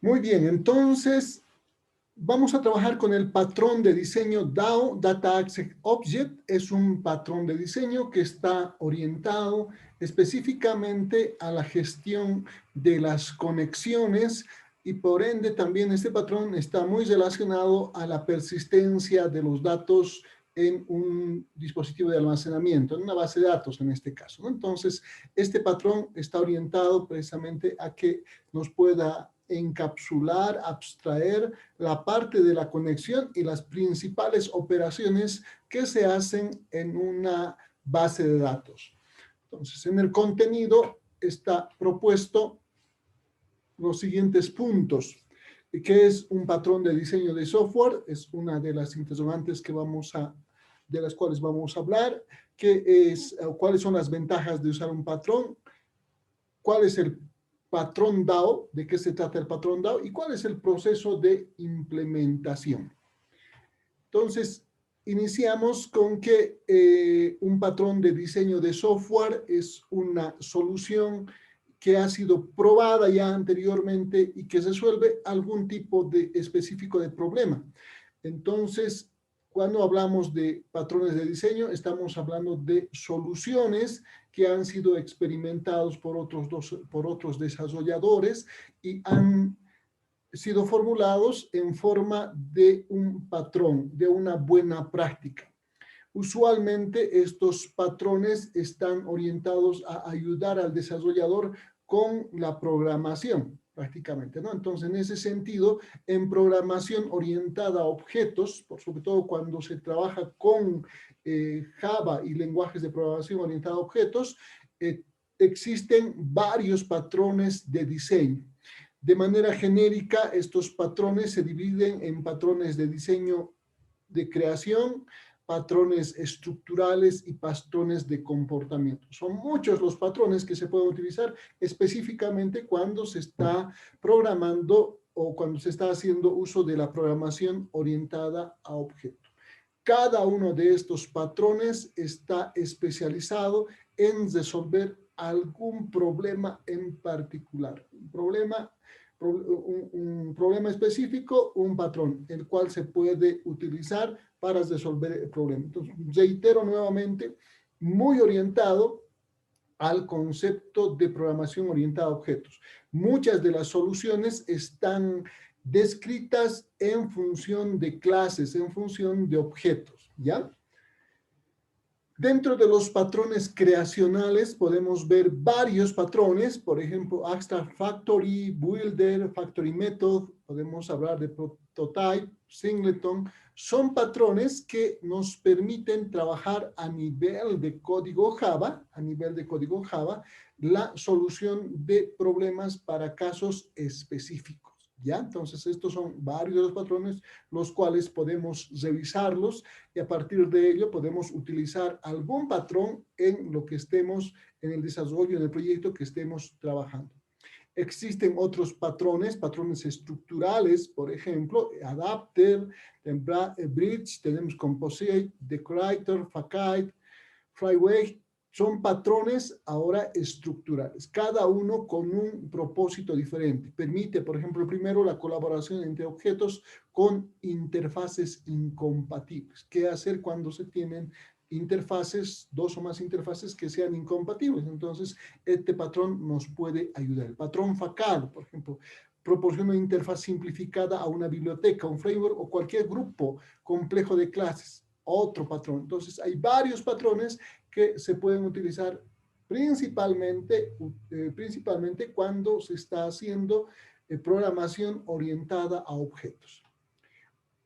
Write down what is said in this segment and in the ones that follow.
Muy bien, entonces vamos a trabajar con el patrón de diseño DAO, Data Access Object. Es un patrón de diseño que está orientado específicamente a la gestión de las conexiones y por ende también este patrón está muy relacionado a la persistencia de los datos en un dispositivo de almacenamiento, en una base de datos en este caso, ¿no? Entonces, este patrón está orientado precisamente a que nos pueda encapsular, abstraer la parte de la conexión y las principales operaciones que se hacen en una base de datos. Entonces, en el contenido está propuesto los siguientes puntos. ¿Qué es un patrón de diseño de software? Es una de las interrogantes que de las cuales vamos a hablar. ¿Cuáles son las ventajas de usar un patrón? ¿Cuál es el patrón DAO? ¿De qué se trata el patrón DAO? ¿Y cuál es el proceso de implementación? Entonces, iniciamos con que un patrón de diseño de software es una solución que ha sido probada ya anteriormente y que resuelve algún tipo de específico de problema. Entonces, cuando hablamos de patrones de diseño, estamos hablando de soluciones que han sido experimentados por otros desarrolladores y han sido formulados en forma de un patrón, de una buena práctica. Usualmente estos patrones están orientados a ayudar al desarrollador con la programación, prácticamente, ¿no? Entonces, en ese sentido, en programación orientada a objetos, por sobre todo cuando se trabaja con Java y lenguajes de programación orientada a objetos, existen varios patrones de diseño. De manera genérica, estos patrones se dividen en patrones de diseño de creación, patrones estructurales y patrones de comportamiento. Son muchos los patrones que se pueden utilizar específicamente cuando se está programando o cuando se está haciendo uso de la programación orientada a objetos. Cada uno de estos patrones está especializado en resolver algún problema en particular. Un problema específico, un patrón, el cual se puede utilizar para resolver el problema. Entonces, reitero nuevamente, muy orientado al concepto de programación orientada a objetos. Muchas de las soluciones están descritas en función de clases, en función de objetos, ¿ya? Dentro de los patrones creacionales podemos ver varios patrones, por ejemplo, Abstract Factory, Builder, Factory Method, podemos hablar de Prototype, Singleton. Son patrones que nos permiten trabajar a nivel de código Java, la solución de problemas para casos específicos. ¿Ya? Entonces, estos son varios de los patrones, los cuales podemos revisarlos y a partir de ello podemos utilizar algún patrón en lo que estemos, en el desarrollo, en el proyecto que estemos trabajando. Existen otros patrones, patrones estructurales, por ejemplo, Adapter, Bridge, tenemos Composite, Decorator, Facade, Flyway. Son patrones ahora estructurales, cada uno con un propósito diferente. Permite, por ejemplo, primero la colaboración entre objetos con interfaces incompatibles. ¿Qué hacer cuando se tienen interfaces, dos o más interfaces que sean incompatibles? Entonces, este patrón nos puede ayudar. El patrón FACAD, por ejemplo, proporciona una interfaz simplificada a una biblioteca, un framework o cualquier grupo complejo de clases. Otro patrón. Entonces, hay varios patrones que se pueden utilizar principalmente cuando se está haciendo programación orientada a objetos.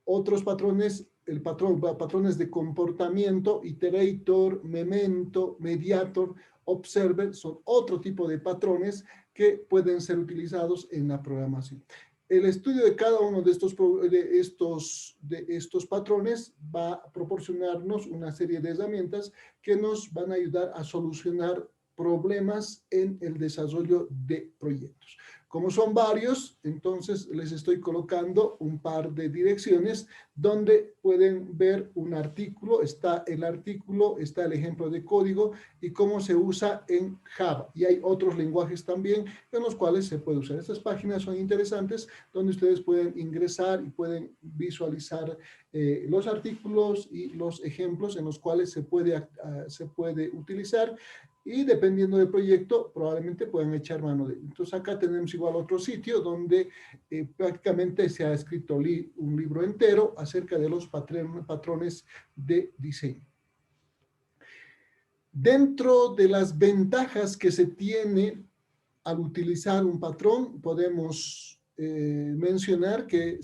Otros patrones, patrones de comportamiento, iterator, memento, mediator, observer, son otro tipo de patrones que pueden ser utilizados en la programación. El estudio de cada uno de estos patrones va a proporcionarnos una serie de herramientas que nos van a ayudar a solucionar problemas en el desarrollo de proyectos. Como son varios, entonces les estoy colocando un par de direcciones donde pueden ver un artículo, está el ejemplo de código y cómo se usa en Java. Y hay otros lenguajes también en los cuales se puede usar. Estas páginas son interesantes donde ustedes pueden ingresar y pueden visualizar los artículos y los ejemplos en los cuales se puede utilizar, y dependiendo del proyecto probablemente puedan echar mano de él. Entonces acá tenemos igual otro sitio donde prácticamente se ha escrito un libro entero acerca de los patrones de diseño. Dentro de las ventajas que se tiene al utilizar un patrón, podemos mencionar que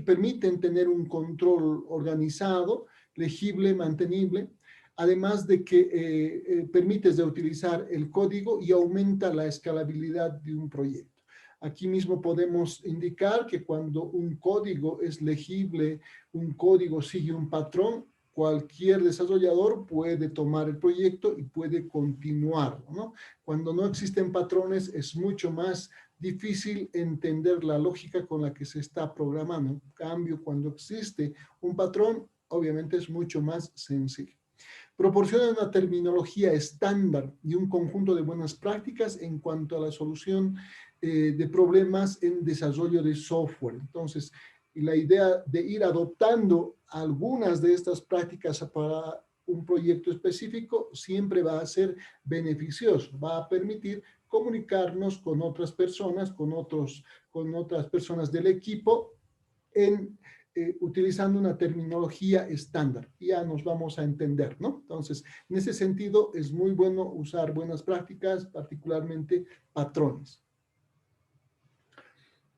permiten tener un control organizado, legible, mantenible, además de que permites de utilizar el código y aumenta la escalabilidad de un proyecto. Aquí mismo podemos indicar que cuando un código es legible, un código sigue un patrón, cualquier desarrollador puede tomar el proyecto y puede continuarlo, ¿no? Cuando no existen patrones es mucho más difícil entender la lógica con la que se está programando. En cambio, cuando existe un patrón, obviamente es mucho más sencillo. Proporciona una terminología estándar y un conjunto de buenas prácticas en cuanto a la solución de problemas en desarrollo de software. Entonces, la idea de ir adoptando algunas de estas prácticas para un proyecto específico siempre va a ser beneficioso, va a permitir comunicarnos con otras personas, con otras personas del equipo utilizando una terminología estándar. Ya nos vamos a entender, ¿no? Entonces, en ese sentido, es muy bueno usar buenas prácticas, particularmente patrones.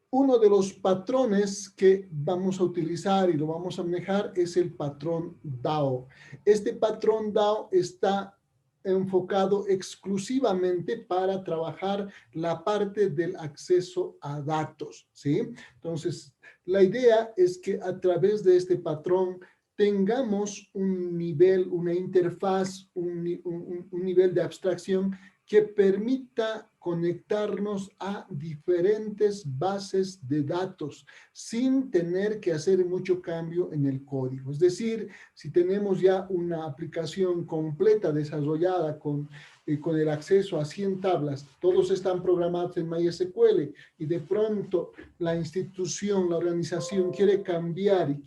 Uno de los patrones que vamos a utilizar y lo vamos a manejar es el patrón DAO. Este patrón DAO está enfocado exclusivamente para trabajar la parte del acceso a datos, ¿sí? Entonces, la idea es que a través de este patrón tengamos un nivel, una interfaz, un nivel de abstracción que permita conectarnos a diferentes bases de datos sin tener que hacer mucho cambio en el código. Es decir, si tenemos ya una aplicación completa desarrollada con el acceso a 100 tablas, todos están programados en MySQL y de pronto la institución, la organización quiere cambiar y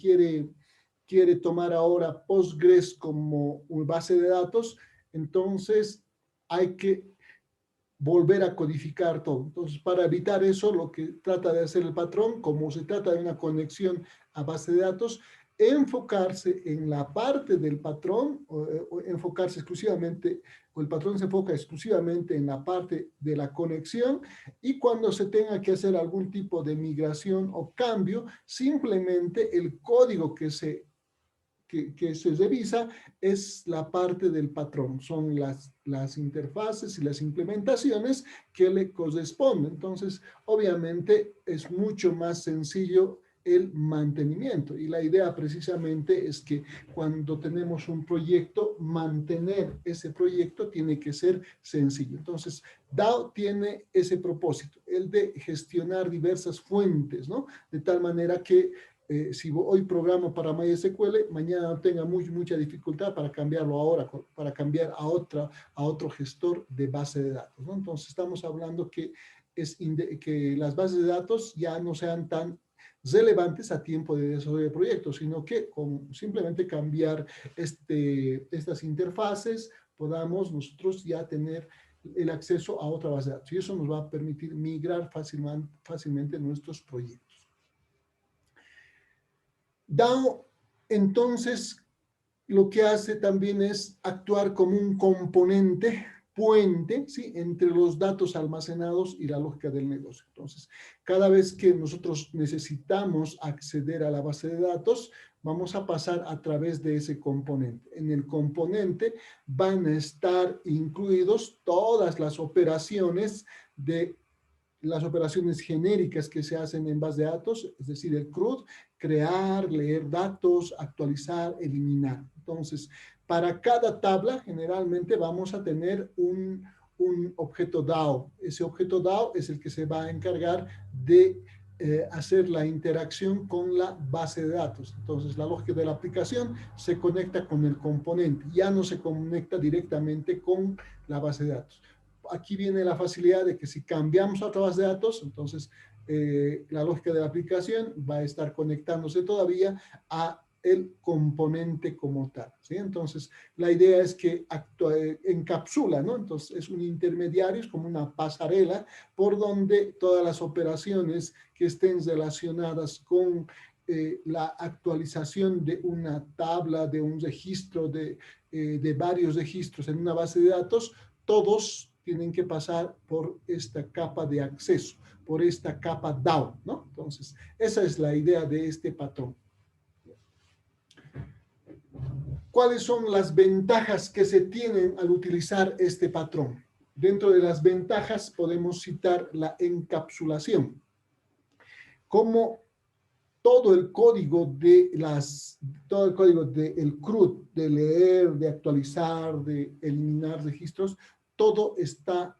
quiere tomar ahora Postgres como base de datos, entonces hay que volver a codificar todo. Entonces, para evitar eso, lo que trata de hacer el patrón, como se trata de una conexión a base de datos, enfocarse en la parte del patrón, o enfocarse exclusivamente, o el patrón se enfoca exclusivamente en la parte de la conexión, y cuando se tenga que hacer algún tipo de migración o cambio, simplemente el código que se revisa es la parte del patrón, son las interfaces y las implementaciones que le corresponden. Entonces, obviamente es mucho más sencillo el mantenimiento, y la idea precisamente es que cuando tenemos un proyecto, mantener ese proyecto tiene que ser sencillo. Entonces, DAO tiene ese propósito, el de gestionar diversas fuentes, ¿no? De tal manera que si hoy programo para MySQL, mañana no tenga mucha dificultad para cambiarlo ahora, para cambiar a otro gestor de base de datos, ¿no? Entonces estamos hablando que las bases de datos ya no sean tan relevantes a tiempo de desarrollo de proyectos, sino que con simplemente cambiar estas interfaces podamos nosotros ya tener el acceso a otra base de datos, y eso nos va a permitir migrar fácilmente nuestros proyectos. DAO, entonces, lo que hace también es actuar como un componente, puente, ¿sí?, entre los datos almacenados y la lógica del negocio. Entonces, cada vez que nosotros necesitamos acceder a la base de datos, vamos a pasar a través de ese componente. En el componente van a estar incluidos todas las operaciones genéricas que se hacen en base de datos, es decir, el CRUD, crear, leer datos, actualizar, eliminar. Entonces, para cada tabla generalmente vamos a tener un objeto DAO. Ese objeto DAO es el que se va a encargar de hacer la interacción con la base de datos. Entonces, la lógica de la aplicación se conecta con el componente, ya no se conecta directamente con la base de datos. Aquí viene la facilidad de que si cambiamos a otra base de datos, entonces la lógica de la aplicación va a estar conectándose todavía a el componente como tal, ¿sí? Entonces, la idea es que encapsula, ¿no? Entonces, es un intermediario, es como una pasarela por donde todas las operaciones que estén relacionadas con la actualización de una tabla, de un registro, de varios registros en una base de datos, todos tienen que pasar por esta capa de acceso, por esta capa DAO, ¿no? Entonces, esa es la idea de este patrón. ¿Cuáles son las ventajas que se tienen al utilizar este patrón? Dentro de las ventajas podemos citar la encapsulación. Como todo el código del CRUD, de leer, de actualizar, de eliminar registros, todo está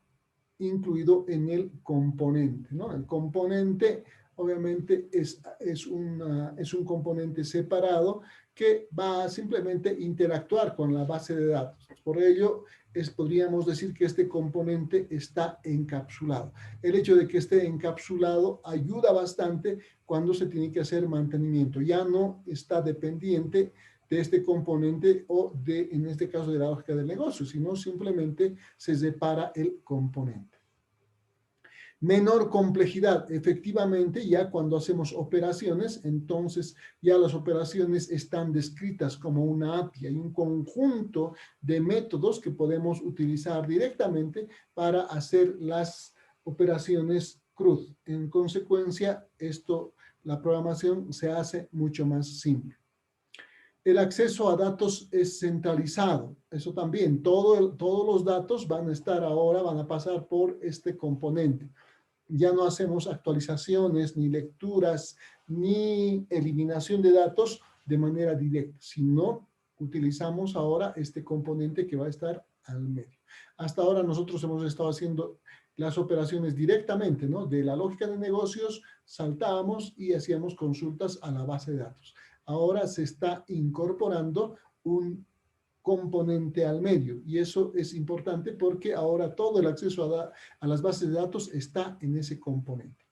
incluido en el componente, ¿no? El componente obviamente es un componente separado que va a simplemente interactuar con la base de datos. Por ello, podríamos decir que este componente está encapsulado. El hecho de que esté encapsulado ayuda bastante cuando se tiene que hacer mantenimiento. Ya no está dependiente de este componente o en este caso, de la lógica del negocio, sino simplemente se separa el componente. Menor complejidad, efectivamente, ya cuando hacemos operaciones, entonces ya las operaciones están descritas como una API. Hay un conjunto de métodos que podemos utilizar directamente para hacer las operaciones CRUD. En consecuencia, la programación se hace mucho más simple. El acceso a datos es centralizado. Eso también, todos los datos van a pasar por este componente. Ya no hacemos actualizaciones, ni lecturas, ni eliminación de datos de manera directa, sino utilizamos ahora este componente que va a estar al medio. Hasta ahora nosotros hemos estado haciendo las operaciones directamente, ¿no? De la lógica de negocios, saltábamos y hacíamos consultas a la base de datos. Ahora se está incorporando un componente al medio, y eso es importante porque ahora todo el acceso a las bases de datos está en ese componente.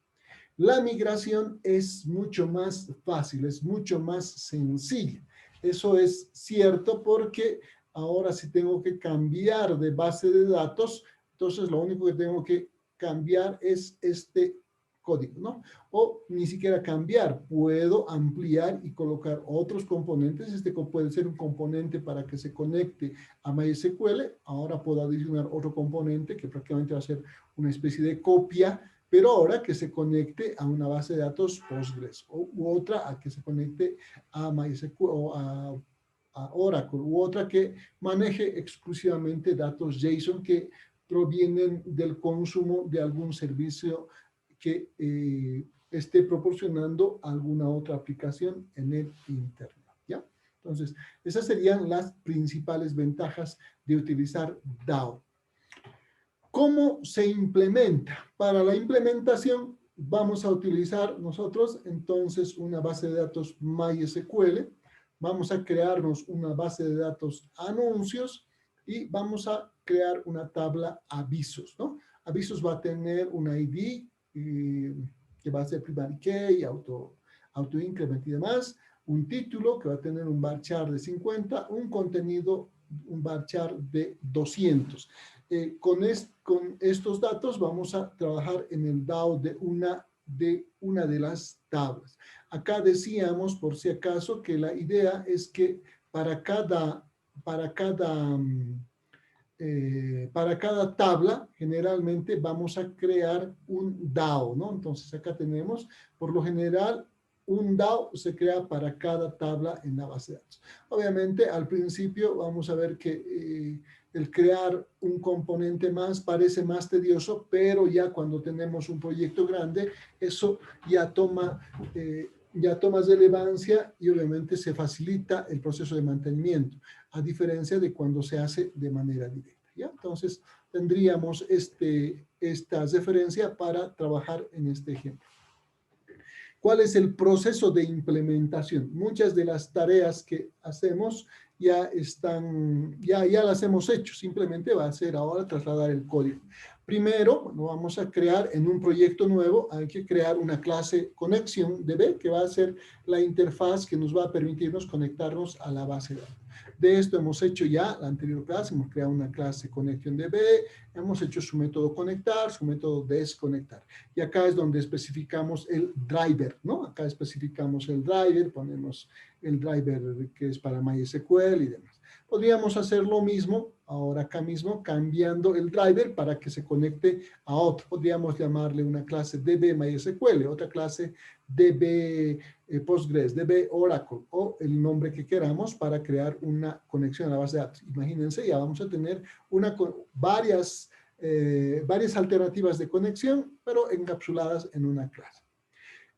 La migración es mucho más fácil, es mucho más sencilla. Eso es cierto porque ahora si tengo que cambiar de base de datos, entonces lo único que tengo que cambiar es este código, ¿no? O ni siquiera cambiar, puedo ampliar y colocar otros componentes. Este puede ser un componente para que se conecte a MySQL. Ahora puedo adicionar otro componente que prácticamente va a ser una especie de copia, pero ahora que se conecte a una base de datos Postgres, u otra a que se conecte a MySQL o a Oracle, u otra que maneje exclusivamente datos JSON que provienen del consumo de algún servicio que esté proporcionando alguna otra aplicación en el internet, ¿ya? Entonces, esas serían las principales ventajas de utilizar DAO. ¿Cómo se implementa? Para la implementación vamos a utilizar nosotros entonces una base de datos MySQL, vamos a crearnos una base de datos anuncios y vamos a crear una tabla avisos, ¿no? Avisos va a tener un ID que va a ser primary key, auto increment y demás, un título que va a tener un varchar de 50, un contenido, un varchar de 200. Con estos datos vamos a trabajar en el DAO de una de las tablas. Acá decíamos, por si acaso, que la idea es que para cada tabla, generalmente vamos a crear un DAO, ¿no? Entonces acá tenemos, por lo general, un DAO se crea para cada tabla en la base de datos. Obviamente, al principio vamos a ver que el crear un componente más parece más tedioso, pero ya cuando tenemos un proyecto grande, eso ya toma relevancia y obviamente se facilita el proceso de mantenimiento, a diferencia de cuando se hace de manera directa. ¿ya? Entonces, tendríamos esta referencia para trabajar en este ejemplo. ¿Cuál es el proceso de implementación? Muchas de las tareas que hacemos ya las hemos hecho, simplemente va a ser ahora trasladar el código. Primero, bueno, vamos a crear en un proyecto nuevo, hay que crear una clase conexión DB, que va a ser la interfaz que nos va a permitirnos conectarnos a la base de datos. De esto hemos hecho ya la anterior clase, hemos creado una clase conexión DB, hemos hecho su método conectar, su método desconectar. Y acá es donde especificamos el driver, ¿no? Acá especificamos el driver, ponemos el driver que es para MySQL y demás. Podríamos hacer lo mismo ahora acá mismo, cambiando el driver para que se conecte a otro. Podríamos llamarle una clase DB MySQL, otra clase DB Postgres, DB Oracle, o el nombre que queramos para crear una conexión a la base de datos. Imagínense, ya vamos a tener varias alternativas de conexión, pero encapsuladas en una clase.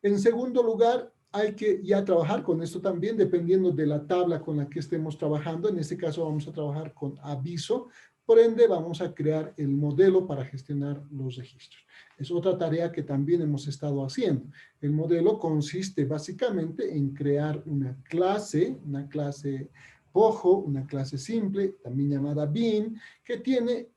En segundo lugar, hay que ya trabajar con esto también, dependiendo de la tabla con la que estemos trabajando. En este caso vamos a trabajar con aviso, por ende vamos a crear el modelo para gestionar los registros. Es otra tarea que también hemos estado haciendo. El modelo consiste básicamente en crear una clase POJO, una clase simple, también llamada bin, que tiene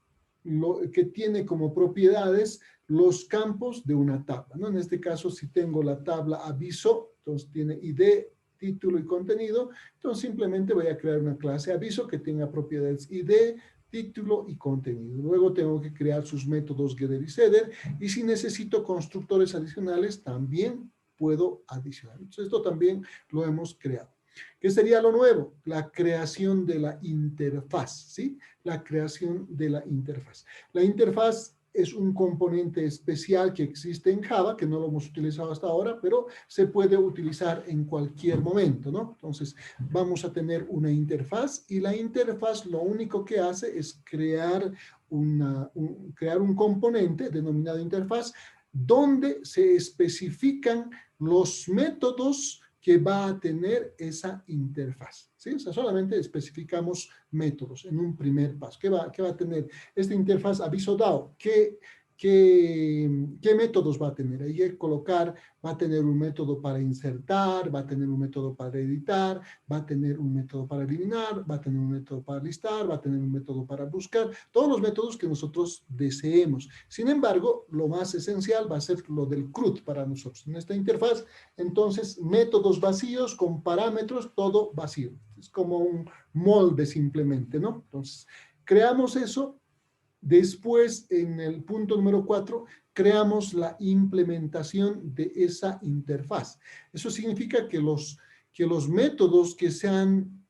como propiedades los campos de una tabla, ¿no? En este caso, si tengo la tabla aviso, entonces tiene ID, título y contenido, entonces simplemente voy a crear una clase aviso que tenga propiedades ID, título y contenido. Luego tengo que crear sus métodos getter y setter, y si necesito constructores adicionales, también puedo adicionar. Entonces, esto también lo hemos creado. ¿Qué sería lo nuevo? La creación de la interfaz, ¿sí? La creación de la interfaz. La interfaz es un componente especial que existe en Java, que no lo hemos utilizado hasta ahora, pero se puede utilizar en cualquier momento, ¿no? Entonces, vamos a tener una interfaz, y la interfaz lo único que hace es crear un componente denominado interfaz, donde se especifican los métodos que va a tener esa interfaz, ¿sí? O sea, solamente especificamos métodos en un primer paso. ¿Qué va a tener esta interfaz aviso DAO? ¿Qué métodos va a tener? Ahí hay que colocar, va a tener un método para insertar, va a tener un método para editar, va a tener un método para eliminar, va a tener un método para listar, va a tener un método para buscar, todos los métodos que nosotros deseemos. Sin embargo, lo más esencial va a ser lo del CRUD para nosotros. En esta interfaz, entonces, métodos vacíos con parámetros, todo vacío. Es como un molde simplemente, ¿no? Entonces, creamos eso. Después, en el punto número 4, creamos la implementación de esa interfaz. Eso significa que los métodos que se han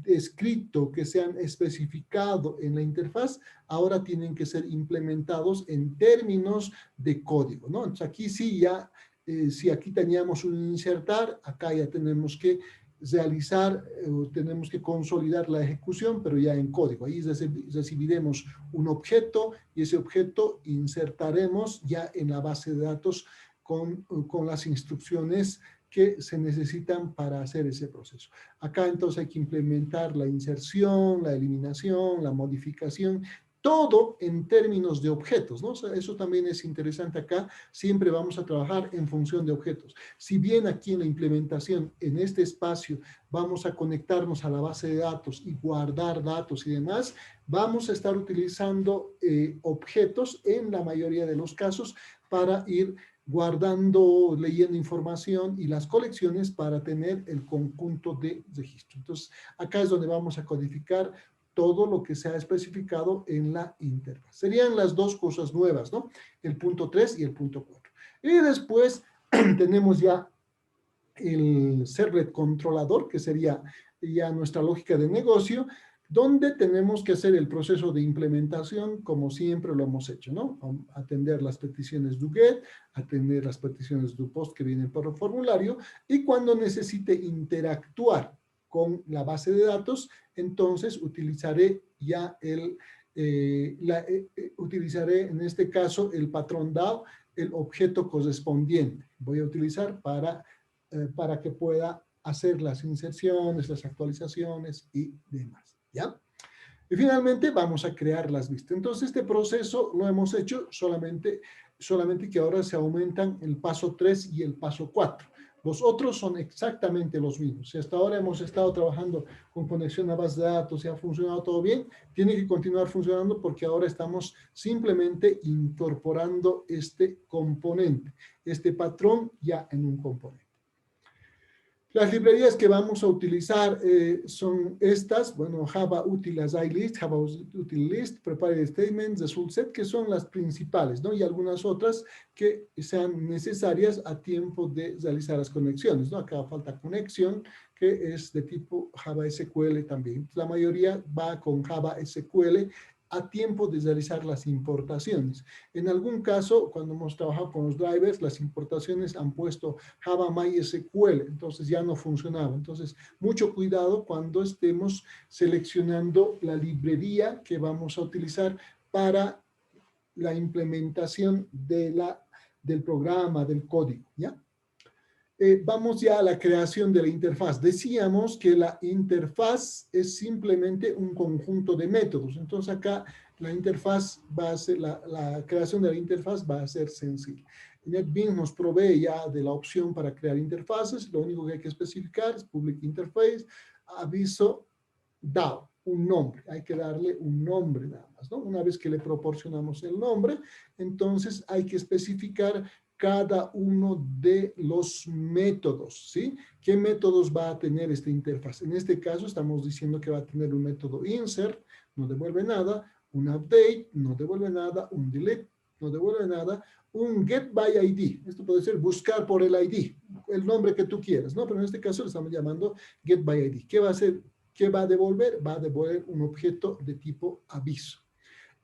escrito, que se han especificado en la interfaz, ahora tienen que ser implementados en términos de código, ¿no? Entonces, aquí sí ya, si aquí teníamos un insertar, acá ya tenemos que realizar, tenemos que consolidar la ejecución, pero ya en código. Ahí recibiremos un objeto, y ese objeto insertaremos ya en la base de datos con las instrucciones que se necesitan para hacer ese proceso. Acá entonces hay que implementar la inserción, la eliminación, la modificación, todo en términos de objetos, ¿no? O sea, eso también es interesante acá. Siempre vamos a trabajar en función de objetos. Si bien aquí en la implementación, en este espacio, vamos a conectarnos a la base de datos y guardar datos y demás, vamos a estar utilizando objetos en la mayoría de los casos para ir guardando, leyendo información y las colecciones para tener el conjunto de registro. Entonces, acá es donde vamos a codificar todo lo que se ha especificado en la interfaz. Serían las dos cosas nuevas, ¿no? El punto 3 y el punto 4. Y después tenemos ya el servlet controlador, que sería ya nuestra lógica de negocio, donde tenemos que hacer el proceso de implementación como siempre lo hemos hecho, ¿no? Atender las peticiones do get, atender las peticiones do post que vienen por el formulario, y cuando necesite interactuar con la base de datos, entonces utilizaré ya utilizaré en este caso el patrón DAO, el objeto correspondiente. Voy a utilizar para que pueda hacer las inserciones, las actualizaciones y demás, ¿ya? Y finalmente vamos a crear las vistas. Entonces este proceso lo hemos hecho solamente que ahora se aumentan el paso 3 y el paso 4. Los otros son exactamente los mismos. Si hasta ahora hemos estado trabajando con conexión a base de datos y ha funcionado todo bien, tiene que continuar funcionando porque ahora estamos simplemente incorporando este componente, este patrón ya en un componente. Las librerías que vamos a utilizar son estas, bueno, Java Util Assign List, Java Util List, Prepared Statements, Result Set, que son las principales, ¿no? Y algunas otras que sean necesarias a tiempo de realizar las conexiones, ¿no? Acá falta conexión, que es de tipo Java SQL también. La mayoría va con Java SQL a tiempo de realizar las importaciones. En algún caso, cuando hemos trabajado con los drivers, las importaciones han puesto Java MySQL, entonces ya no funcionaba. Entonces, mucho cuidado cuando estemos seleccionando la librería que vamos a utilizar para la implementación del programa, del código, ¿ya? Vamos ya a la creación de la interfaz. Decíamos que la interfaz es simplemente un conjunto de métodos. Entonces acá la interfaz va a ser, la creación de la interfaz va a ser sencilla. NetBeans nos provee ya de la opción para crear interfaces. Lo único que hay que especificar es Public Interface, aviso DAO, un nombre. Hay que darle un nombre nada más, ¿no? Una vez que le proporcionamos el nombre, entonces hay que especificar cada uno de los métodos, ¿sí? ¿Qué métodos va a tener esta interfaz? En este caso estamos diciendo que va a tener un método insert, no devuelve nada, un update, no devuelve nada, un delete, no devuelve nada, un get by ID. Esto puede ser buscar por el ID, el nombre que tú quieras, ¿no? Pero en este caso le estamos llamando get by ID. ¿Qué va a hacer? ¿Qué va a devolver? Va a devolver un objeto de tipo aviso.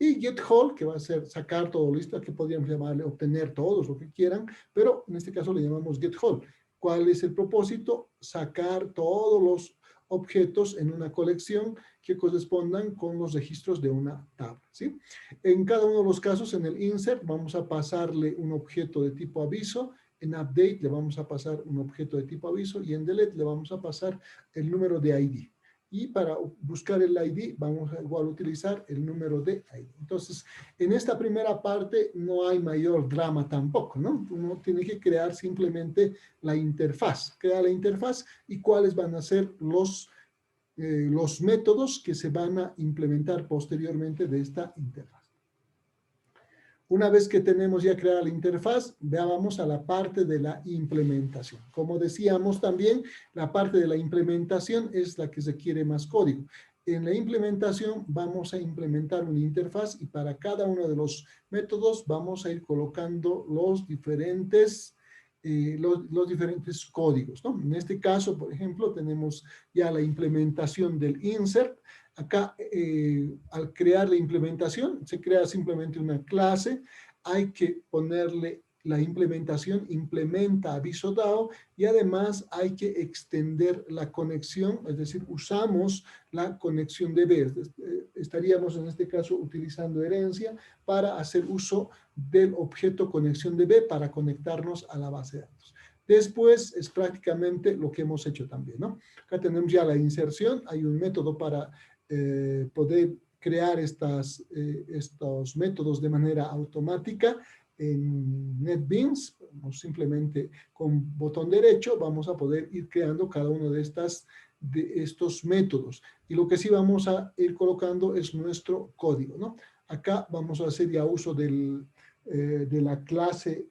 Y getHall, que va a ser sacar todo listo, que podríamos llamarle obtener todos, lo que quieran, pero en este caso le llamamos getHall. ¿Cuál es el propósito? Sacar todos los objetos en una colección que correspondan con los registros de una tabla, ¿sí? En cada uno de los casos, en el insert, vamos a pasarle un objeto de tipo aviso, en update le vamos a pasar un objeto de tipo aviso y en delete le vamos a pasar el número de ID. Y para buscar el ID vamos a igual utilizar el número de ID. Entonces, en esta primera parte no hay mayor drama tampoco, ¿no? Uno tiene que crear simplemente la interfaz. Crear la interfaz y cuáles van a ser los métodos que se van a implementar posteriormente de esta interfaz. Una vez que tenemos ya creada la interfaz, vamos a la parte de la implementación. Como decíamos también, la parte de la implementación es la que requiere más código. En la implementación vamos a implementar una interfaz y para cada uno de los métodos vamos a ir colocando los diferentes códigos, ¿no? En este caso, por ejemplo, tenemos ya la implementación del insert. Acá, al crear la implementación, se crea simplemente una clase, hay que ponerle la implementación, implementa aviso DAO, y además hay que extender la conexión, es decir, usamos la conexión de B. Estaríamos en este caso utilizando herencia para hacer uso del objeto conexión de B para conectarnos a la base de datos. Después es prácticamente lo que hemos hecho también, ¿no? Acá tenemos ya la inserción, hay un método para poder crear estos métodos de manera automática en NetBeans. Simplemente con botón derecho vamos a poder ir creando cada uno de estos métodos. Y lo que sí vamos a ir colocando es nuestro código, ¿no? Acá vamos a hacer ya uso de la clase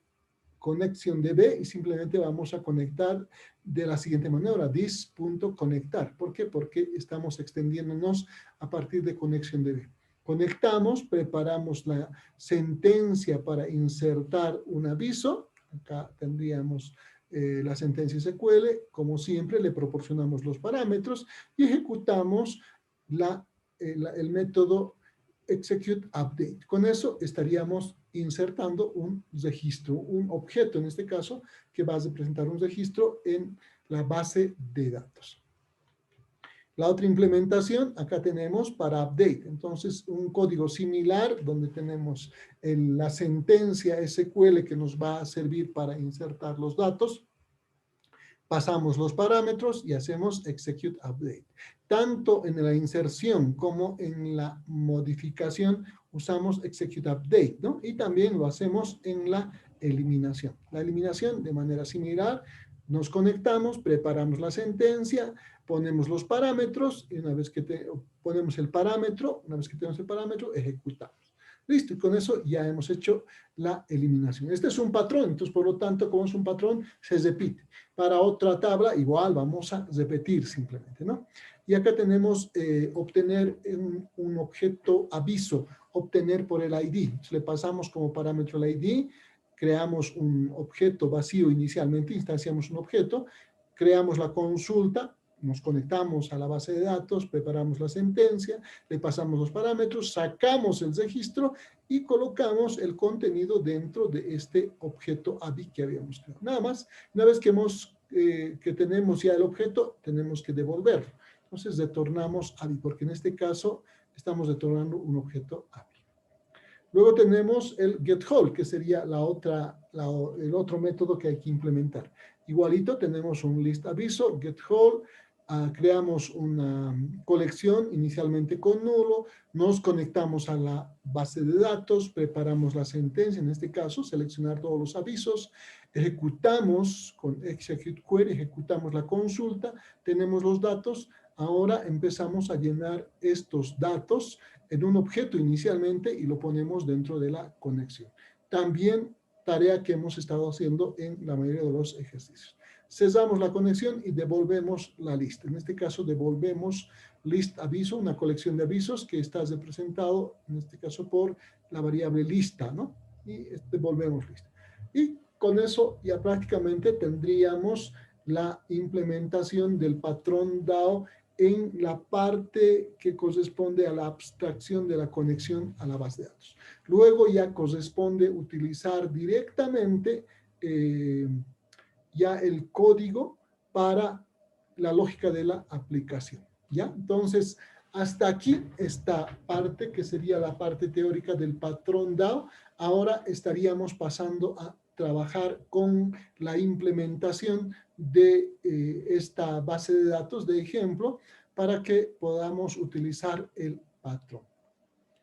ConnectionDB y simplemente vamos a conectar de la siguiente manera, this.conectar. ¿Por qué? Porque estamos extendiéndonos a partir de ConnectionDB. Conectamos, preparamos la sentencia para insertar un aviso. Acá tendríamos la sentencia SQL. Como siempre, le proporcionamos los parámetros y ejecutamos el método execute update. Con eso estaríamos insertando un registro, un objeto en este caso, que va a representar un registro en la base de datos. La otra implementación, acá tenemos para update. Entonces, un código similar donde tenemos la sentencia SQL que nos va a servir para insertar los datos. pasamos los parámetros y hacemos execute update. Tanto en la inserción como en la modificación usamos execute update, ¿no? Y también lo hacemos en la eliminación. La eliminación de manera similar, nos conectamos, preparamos la sentencia, ponemos los parámetros y una vez que ponemos el parámetro, una vez que tenemos el parámetro, ejecutamos. Listo, y con eso ya hemos hecho la eliminación. Este es un patrón, entonces por lo tanto, como es un patrón, se repite. Para otra tabla, igual vamos a repetir simplemente, ¿no? Y acá tenemos obtener un objeto aviso, obtener por el ID. Entonces, le pasamos como parámetro el ID, creamos un objeto vacío inicialmente, instanciamos un objeto, creamos la consulta, nos conectamos a la base de datos, preparamos la sentencia, le pasamos los parámetros, sacamos el registro y colocamos el contenido dentro de este objeto ABI que habíamos creado. Nada más, una vez que tenemos ya el objeto, tenemos que devolverlo. Entonces, retornamos ABI, porque en este caso estamos retornando un objeto ABI. Luego tenemos el getHole, que sería el otro método que hay que implementar. Igualito, tenemos un list aviso, getHole, creamos una colección inicialmente con nulo, nos conectamos a la base de datos, preparamos la sentencia, en este caso, seleccionar todos los avisos, ejecutamos con execute query, ejecutamos la consulta, tenemos los datos, ahora empezamos a llenar estos datos en un objeto inicialmente y lo ponemos dentro de la conexión. También tarea que hemos estado haciendo en la mayoría de los ejercicios. Cesamos la conexión y devolvemos la lista. En este caso devolvemos list aviso, una colección de avisos que está representado, en este caso por la variable lista, ¿no? Y devolvemos lista. Y con eso ya prácticamente tendríamos la implementación del patrón DAO en la parte que corresponde a la abstracción de la conexión a la base de datos. Luego ya corresponde utilizar directamente ya el código para la lógica de la aplicación. ¿Ya? Entonces, hasta aquí esta parte que sería la parte teórica del patrón DAO. Ahora estaríamos pasando a trabajar con la implementación de esta base de datos de ejemplo para que podamos utilizar el patrón.